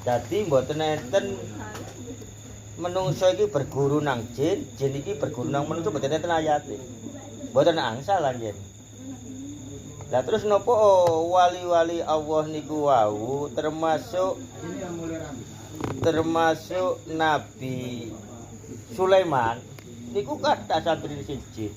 Dadi mboten enten menungso iki berguru nang jin, jin iki berguru nang menungso mboten enten ayate. Mboten angsal anjen. Lah terus napa wali-wali Allah niku wau termasuk Nabi Sulaiman niku kathah santri siji.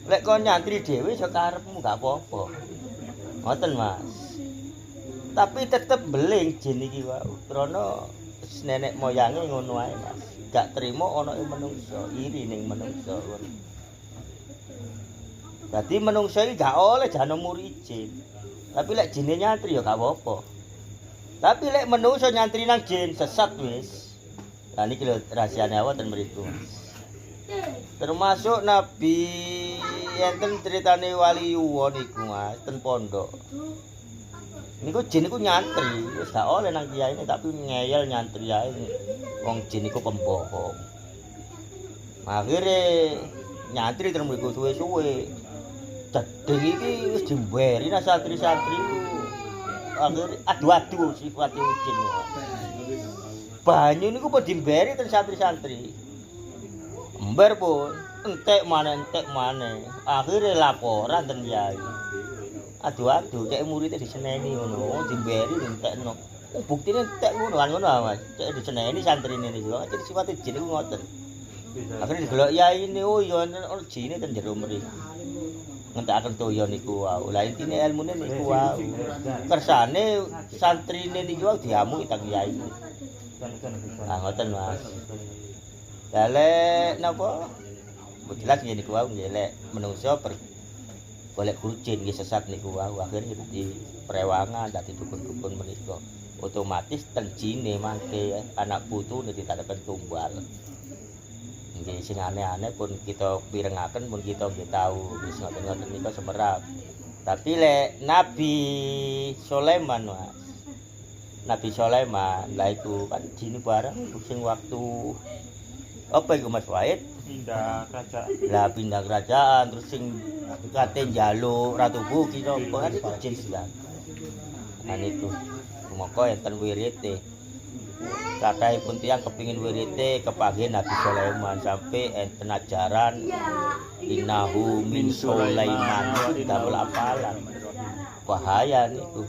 Lek kon nyantri dhewe iso karepmu gak apa-apa. Ngoten Mas. Tapi tetep beling jin iki wau. Krana nenek moyange ngono ae Mas. Gak trimo ana ing menungso, iri ning menungso. Dadi menungso iki gak oleh jane muri jin. Tapi lek jine nyantri ya gak apa-apa. Tapi lek menungso nyantri nang jin sesat wis. Lah niki lho rahasiane wonten mriku. Termasuk Nabi enten ceritane wali yuwa niku Mas, ten pondok. Niku jin niku nyantri, wis gak oleh nang kiyaine tapi ngeyel nyantri ae. Wong jin niku pembohong. Akhire nyantri terus mriku suwe-suwe. Jeding iki wis dimberi nang santri-santri. Akhire adu-adu sifate jin. Banyu niku pun dimberi ten santri-santri. Ember pun entek maneh. Akhire laporan ten yai. Adu-adu cek muridé diseneni ngono, dimberi entekno. Buktine entek ngono Mas. Cek diseneni santrine niku. Jadi sifate jin niku ngoten. Akhire didelok yai ini oh ya ono jine ten jero mriki. Ngentekaken toya niku wau. Lah intine ilmune niku wau. Kersane santrine niku wau diamuki teng yai. Nah ngoten Mas. Lek napa? Jelas nggih niku wau nggih lek menungso golek kucing nggih sesat niku wau akhire di prewangan dadi dukun-dukun menika. Otomatis ten jine mangke anak putune ditataken tumbal. Nggih sing aneh-aneh pun kita pirengaken pun kita nggih tahu wis ngoten-ngoten nika semerap. Tapi lek Nabi Sulaiman Mas. Nabi Sulaiman lah itu kan jin barang sing waktu apa iku Mas Wahid? Pindah kerajaan. Lah pindah kerajaan terus sing kate njaluk Ratu Buki napa iku jin sisan. Nah niku moko enten wirite. Kathahipun tiyang kepingin wirite kepanggih Nabi Sulaiman sampai enten ajaran innahu min Sulaiman damel apalan. Bahaya niku.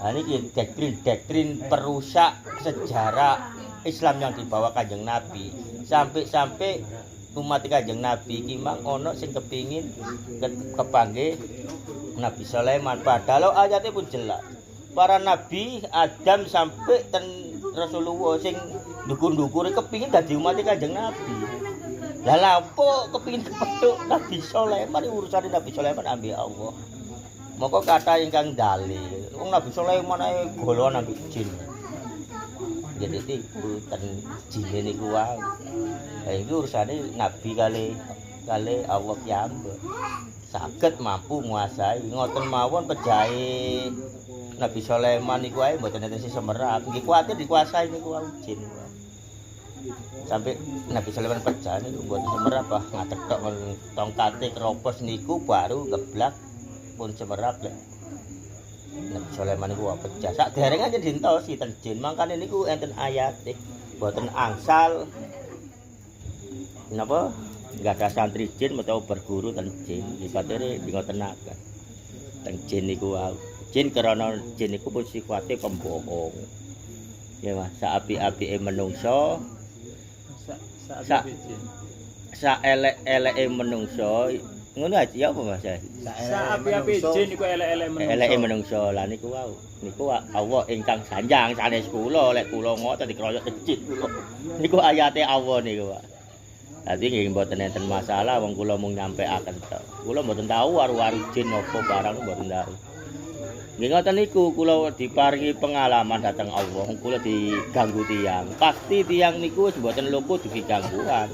Nah niki doktrin perusak sejarah Islam yang dibawa Kanjeng Nabi sampai umat Kanjeng Nabi iki mang ana sing kepingin kepanggih Nabi Sulaiman padahal ayatnya pun jelas para nabi Adam sampai ten Rasulullah sing dukun-dukure kepingin dadi umat Kanjeng Nabi. Lah lapo kepingin kepethuk Nabi Sulaiman urusane Nabi Sulaiman ambil Allah. Moko kata ingkang dalil wong Nabi Sulaiman ae golongan ambek jin. Jadi tipu ten jine niku wae. Lah iki urusane nabi kali Allah piyambak. Saged mampu nguasai ngoten mawon pejahe Nabi Sulaiman niku wae mboten enten sing semerap. Nggih kuwatir dikuasai niku wae jin. Sampai Nabi Sulaiman pecah niku mboten semerap ah ngatek tok tongkate kropos niku baru geblak pun semerap lek. Nabi Sulaiman niku pecah. Sak dereng aja dintosi ten jin. Mangkane niku enten ayate. Boten angsal napa? Enggak ada santri jin atau berguru ten jin. Sifatene ngotenaken. Ten jin niku jin karena jin niku pun sifate pembohong. Ya Mas, saapi-apike menungso sak elek-eleke menungso ngono aja ya apa Mas? Saapi-api jin niku elek-elek menungso. Eleke menungso lah niku wau. Niku Allah ingkang sanjang sanes kula lek kula ngoten dikeroyok kecil kula. Niku ayate Allah niku, Pak. Dadi nggih mboten enten masalah wong kula mung nyampekaken tok. Kula mboten tahu waru-waru jin apa barang mboten tahu. Nggih ngoten niku kula diparingi pengalaman dhateng Allah. Kula diganggu tiyang. Pasti tiyang niku wis mboten luput dugi gangguan.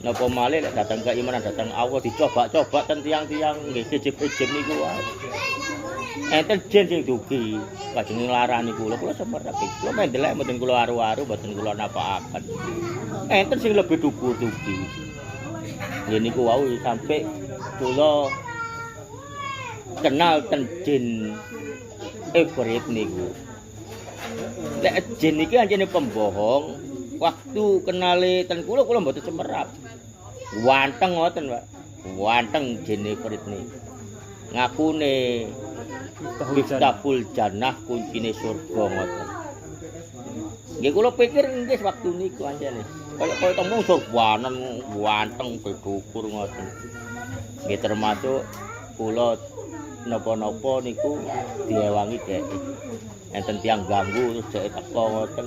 Napa malih lek datang keimanan datang Allah dicoba-coba ten tiang-tiang nggih ijib-ijib niku wae. Enten jin sing dugi, lajeng nglarani kula semerap. Kula mendelek mboten kula aru-aru, mboten kula napakaken. Enten sing lebih dhuwur dugi. Nggih niku wau sampai kula kenal ten jin Ifrit niku. Lek jin iki anjene pembohong, waktu kenale ten kula mboten semerap. Wanteng ngoten, Pak. Wanteng jin Ifrit niku. Ngakune Miftahul Jannah kuncine surga ngoten. Nggih kula pikir nggih waktu niku anjene. Kaya tembung surganen wanteng bedukur ngoten. Nggih termasuk kula napa-napa niku diewangi dhek. Enten tiyang ganggu terus dhek teko ngoten.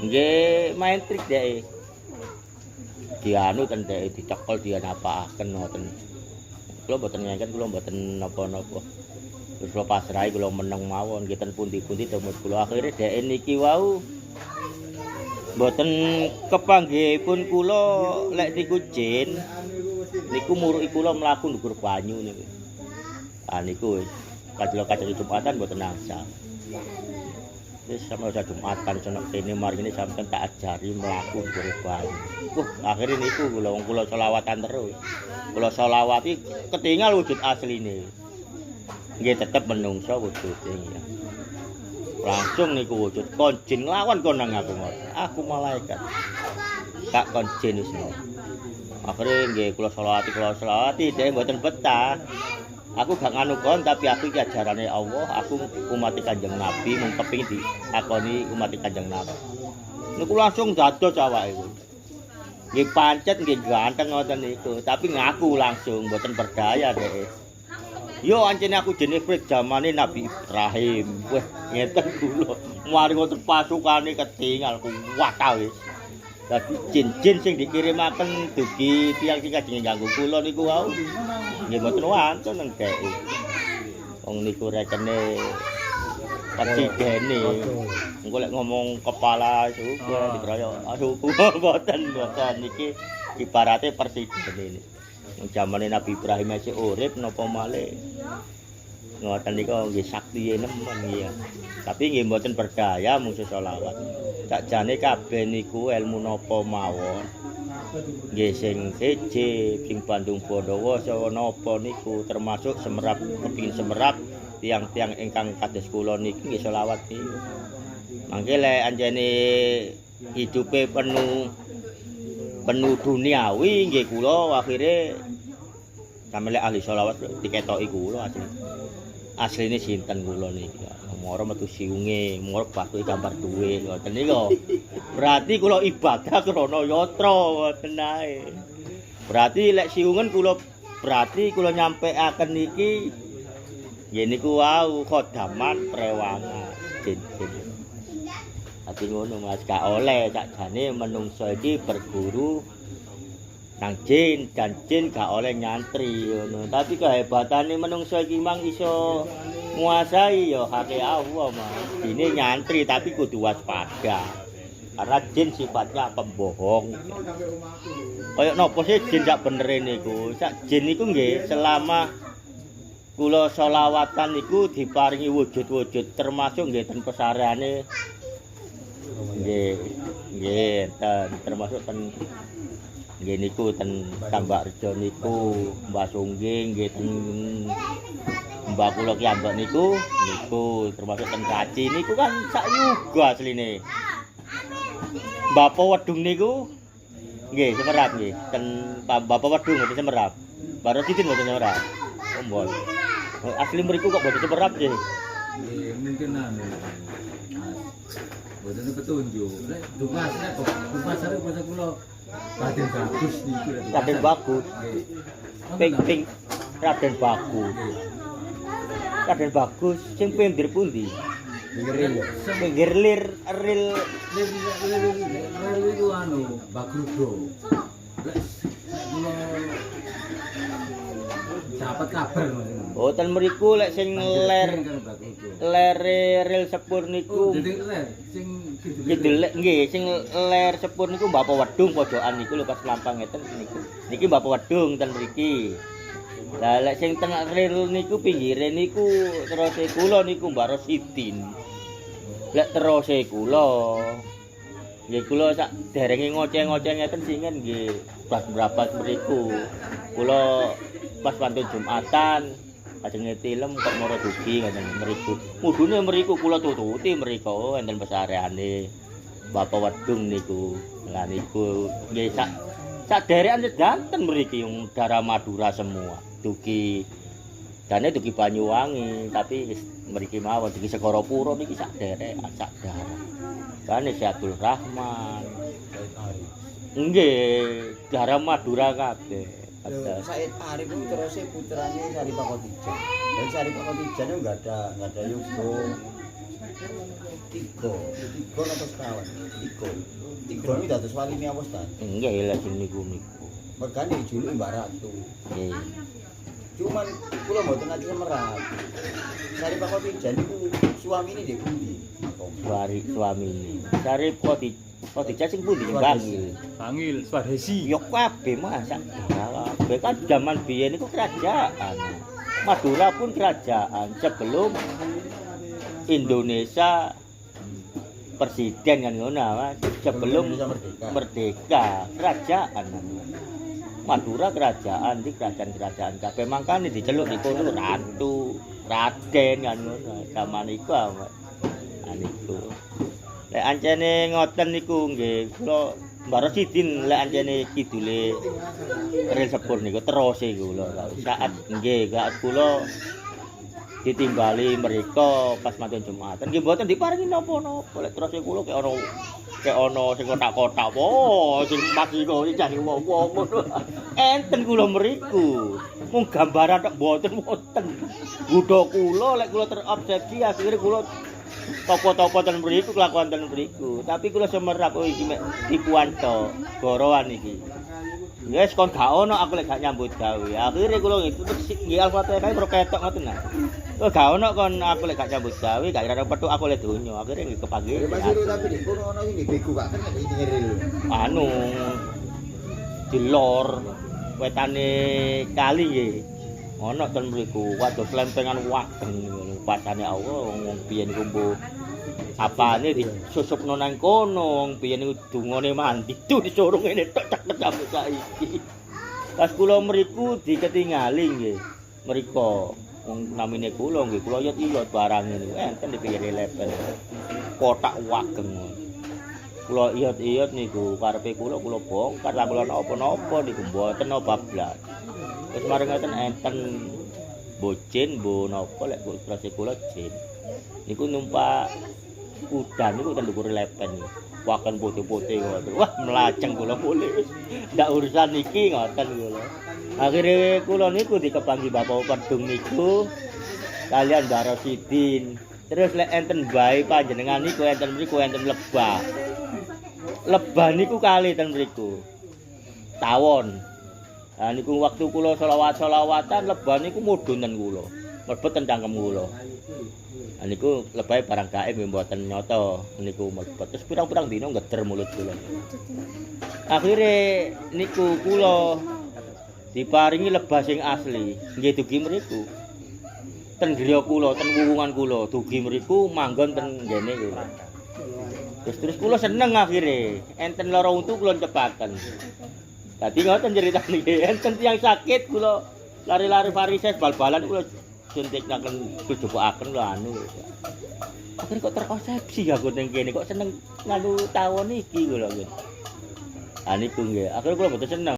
Nggih main trik dhek. Dianu ten dhek dicekel dianapaaken ngoten. Kula mboten ngengken, kula mboten napa-napa. Terus kula pasrahi kula meneng mawon nggih ten pundi-pundi temut kula akhire dhek niki wau mboten kepanggihipun kula lek niku jin niku muruki kula mlaku ndukur banyu niku. Ah niku wis kajelo-kajelo Jumatan mboten angsal. Wis sampe Jumatan sono kene mari ngene sampeyan tak ajari mlaku ndukur banyu. Akhire niku kula wong kula selawatan terus. Kula selawati ketingal wujud asline. Nggih tetep menungso wujude ya. Langsung niku wujud kon jin nglawan kon nang aku malaikat. Tak kon jin wis ngono. Akhire nggih kula selawati dhek mboten betah. Aku gak nganu kon tapi aku iki ajarane Allah, aku umat Kanjeng Nabi mung kepengin diakoni umat Kanjeng Nabi. Niku langsung dados awake iku. Nggih pancet nggih ganteng ngoten niku, tapi ngaku langsung mboten berdaya dhek. Yo ancene aku jin Ifrit zamane Nabi Ibrahim. Wah, ngeten kula. Mari ngoten pasukane ketingal kuwat wis. Dadi jin-jin sing dikirimaken dugi tiyang sing kajenge ganggu kula niku wau. Nggih mboten wonten nggih. Wong niku rekene presidene. Engko lek ngomong kepala suku dikroyo suku mboten niki ibarate presiden ini. Jamane Nabi Ibrahim isih urip napa malih. Ngoten niku nggih sakti nemen ya. Tapi nggih mboten berdaya mung selawat. Sakjane kabeh niku ilmu napa mawon. Nggih sing siji sing Bandung Bondowo saha napa niku termasuk semerap kepingin semerap tiang-tiang ingkang kados kula niki nggih selawat niku. Mangke lek anjene hidupe penuh duniawi nggih kula akhire sampe ahli selawat diketoki kula asline sinten kula niki. Moro metu siunge, moro batu gambar duwe ngoten niku. Berarti kula ibadah krana yatra ngoten ae. Berarti lek siungen kula berarti kula nyampekaken niki nggih niku wau khodaman prewangan jin-jin. Ati ngono Mas gak oleh sakjane menungso iki berguru nang jin dan jin gak oleh nyantri ngono. Tapi kehebatane menungso iki mang iso nguasai ya hake Allah Mas. Ini nyantri tapi kudu waspada. Karena jin sifatnya pembohong. Kayak napa sih jin sak benere niku? Sak jin niku nggih selama kula selawatan niku diparingi wujud-wujud termasuk nggih ten pesareane nggih termasuk ten nggih niku ten Tambak Rejo niku Mbah Sungging nggih ten Mbah kula ki ambek niku termasuk ten Kaci niku kan sak yuga asline. Bapak Wedung niku nggih semerap nggih ten Bapak Wedung mboten semerap. Baru Sidin mboten semerap. Ombol. Asli mriku kok mboten semerap nggih. Nggih mungkin anu. Boten petunjuk. Nek dumasne kok dumasare basa kula Raden Bagus niku. Raden Bagus. Nggih. Ping Raden Bagus. Raden Bagus sing pinggir pundi? Pinggir ril itu anu Bagrudo. Kula dapat kabar Mas. Oh ten mriku lek sing lere ril sepur niku. Sing Kidul nggih sing ler sepur niku Bapak Wedung pojokan niku lho pas lampang ngeten niku. Niki Bapak Wedung ten mriki. Lah lek sing teng ril niku pinggire niku terus kula niku Mbak Rosidin. Lek terus kula nggih kula sak derenge ngoceh-ngoceh ngeten singen nggih pas mrapat mriku. Kula pas pantun Jumatan Ajenge tilem kok mara dugi ngoten mriku. Mudune mriku kula tututi mriku enten pesareane. Bapak Wedung niku. Lah niku nggih sak derekan sedanten mriki wong darah Madura semua. Dugi dane dugi Banyuwangi, tapi wis mriki mawon dugi Segarapura niki sak derekan sak darah. Kane Abdul Rahman. Nggih, darah Madura kabeh. Said Arif itu terusnya putranya Sari Pakotija. Dan Sari Pakotija itu nggak ada Yugo. Tiga atau sekawan. Tiga ini dados wali ini apa Ustaz? Enggak ya lah niku. Mergane dijuluki Mbak Ratu. Nggih. Cuman kula mboten ati semerap. Sari Pakotija niku suamine nggih pundi? Suamine. Sari Pakotija sing pundi Bangil. Bangil, Swadesi. Ya kabeh masak. Kabeh kan zaman biyen itu kerajaan. Madura pun kerajaan sebelum Indonesia presiden kan ngono Mas. Sebelum merdeka kerajaan. Madura kerajaan di kerajaan kabeh mangkane diceluk niku ratu, raden kan ngono. Zaman iku Mas. Niku. Lek ancene ngoten niku nggih kula Mbak Rosidin lek ancene kidule Rel Sepur niku terose kula saat nggih saat kula ditimbali mereka pas mantun Jumatan nggih mboten diparingi napa-napa lek terose kula kek ana sing kotak-kotak sing mati kok jane wong-wong ngono enten kula mriku mung gambaran tok mboten wonten ngudha kula lek kula terobsesi akhire kula topo-topo ten mriku kelakuan ten mriku tapi kula semerap iki mek tipuan to gorowan iki wis kon gak ono aku lek gak nyambut gawe akhire kula nggih Al-Fatihah kae ora ketok ngoten nah kok gak ono kon aku lek gak nyambut gawe gak ira petuk aku lek donya akhire nggih kepanggih Mas Iru tapi di kono ono sing begu gak kan iki ngeril. anu di lor wetane kali nggih ono ten mriku waduh lempengan wageng pasane Allah wong biyen niku apane disusupno nang kono wong biyen niku dungane mandi tuh disuruh ngene tok ceket sampe saiki pas kula mriku diketingali nggih mriko wong namine kula nggih kula yot barang niku enten di pinggir lepen kotak wageng kula iyot niku karepe kula bongkar lah kula napa-napa niku mboten bablas wis mareng ngoten enten bocin bo napa lek proses kula jin niku numpak kuda niku ten dhuwur lepen waken putih-putih ngoten wah mlajeng kula mulih ndak urusan iki ngoten kula akhire kula niku dikepangi Bapak Wedung niku kalian Mbak Rosidin terus lek enten bae panjenengan niku enten mriku enten lebah niku kali ten mriku tawon. Nah niku waktu kula selawat-selawatan lebah niku mudhunen kula. Mlebet ten cangkem kula. Nah niku lebahe barang gaib mboten nyata niku mlebet. Terus pirang-pirang dina ngeder mulut kula. Akhire niku kula diparingi lebah sing asli. Nggih dugi mriku. Ten griya kula, ten wuwungan kula, dugi mriku manggon ten ngene kula. Terus kula seneng akhire. Enten lara untu kula cepaken. Dadi ngoten critane nggih, enten tiyang sakit kula lari-lari varises bal-balan kula suntiknaken kujupukaken lho anu. Akhire kok terkonsepsi aku ning kene kok seneng nganu tawon iki kula nggih. Ah niku nggih, akhire kula mboten seneng.